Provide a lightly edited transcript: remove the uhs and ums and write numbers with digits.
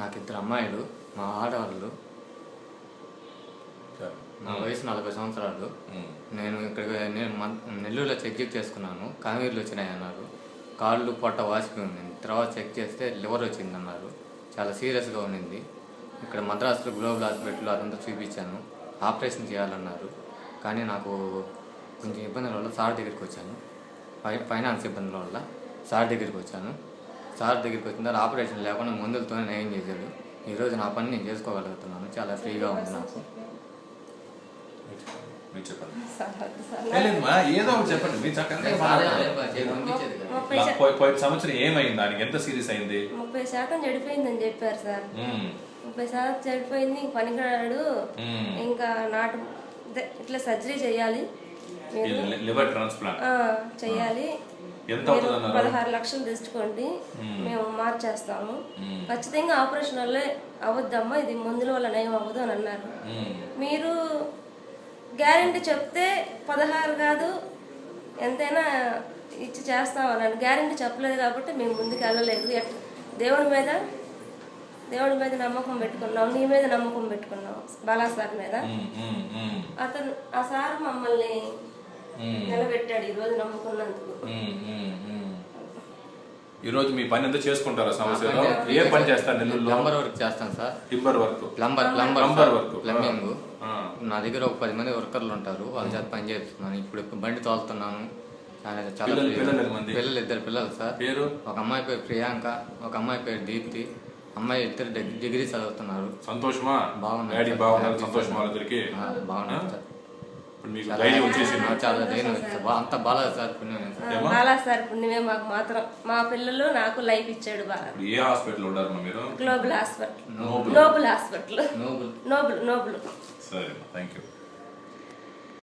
నాకు 2 అమ్మాయిలు, మా ఆడవాళ్ళు. నా వయసు 40 సంవత్సరాలు. నేను నెల్లూరులో చెక్ చేసుకున్నాను, కాంగీర్లు వచ్చినాయి అన్నారు. కాళ్ళు పొట్ట వాసిపోయి ఉంది. తర్వాత చెక్ చేస్తే లివర్ వచ్చింది అన్నారు. చాలా సీరియస్గా ఉండింది. ఇక్కడ మద్రాసులో గ్లోబల్ హాస్పిటల్ అదంతా చూపించాను. ఆపరేషన్ చేయాలన్నారు. కానీ నాకు కొంచెం ఇబ్బందుల వల్ల సార్ దగ్గరికి వచ్చాను. ఫైనాన్స్ ఇబ్బందుల వల్ల సార్ దగ్గరికి వచ్చాను. సార్ దగ్గరికి వచ్చిన తర్వాత ఆపరేషన్ లేకుండా మందులతోనే నయం చేశాడు. ఈరోజు నా పని నేను చేసుకోగలుగుతున్నాను. చాలా ఫ్రీగా ఉంది నాకు. ఏదో చెప్పండి. మీ పోయిన సంవత్సరం ఏమైంది? దానికి ఎంత సీరియస్ అయింది? 30% చెడిపోయిందని చెప్పారు సార్. 30% చెడిపోయింది. పనికిరాడు. ఇంకా నాటు ఇట్లా సర్జరీ చేయాలి, లివర్ ట్రాన్స్ప్లాంట్ చేయాలి. 16 లక్షలు తెచ్చుకోండి, మేము మార్చేస్తాము. ఖచ్చితంగా ఆపరేషన్ వల్లే అవద్దమ్మా, ఇది మందుల వల్ల నయం అవ్వదు అని అన్నారు. మీరు గ్యారెంటీ చెప్తే 16 కాదు ఎంతైనా ఇచ్చి చేస్తామన్నాను. గ్యారెంటీ చెప్పలేదు కాబట్టి మేము ముందుకు వెళ్ళలేదు. దేవుడి మీద నమ్మకం పెట్టుకున్నాం, నీ మీద నమ్మకం పెట్టుకున్నాం, బాలా సార్ మీద. ఆ సార్ మమ్మల్ని నిలబెట్టాడు ఈరోజు నమ్ముకున్నందుకు. ఈరోజు మీ పని ఎంత చేసుకుంటారా సమస్యలో? ఏ పని చేస్తారు? నెల్లూరులో ప్లంబర్ వర్క్ చేస్తాను sir. Timber work, plumber work, plumbing. నా దగ్గర ఒక 10 మంది వర్కర్లు ఉంటారు. వాళ్ళ చేత పని చేస్తున్నాను. ఇప్పుడు బండి తోలుతున్నాను. పిల్లలు 2 పిల్లలు సార్. ఒక అమ్మాయి పేరు ప్రియాంక, ఒక అమ్మాయి పేరు దీప్తి. అమ్మాయి 2 డిగ్రీ చదువుతున్నారు. సంతోషమా? బాగున్నారు. బాగున్నారు సార్. చాలా ధైర్యం అంత బాలా సార్ పుణ్యం. బాలా సార్ పుణ్యమే మాకు మాత్రం. మా పిల్లలు నాకు లైఫ్ ఇచ్చాడు బాగా. ఏ హాస్పిటల్ ఉన్నారు మీరు? Global hospital. Noble hospital. Noble. సరే, థ్యాంక్ యూ.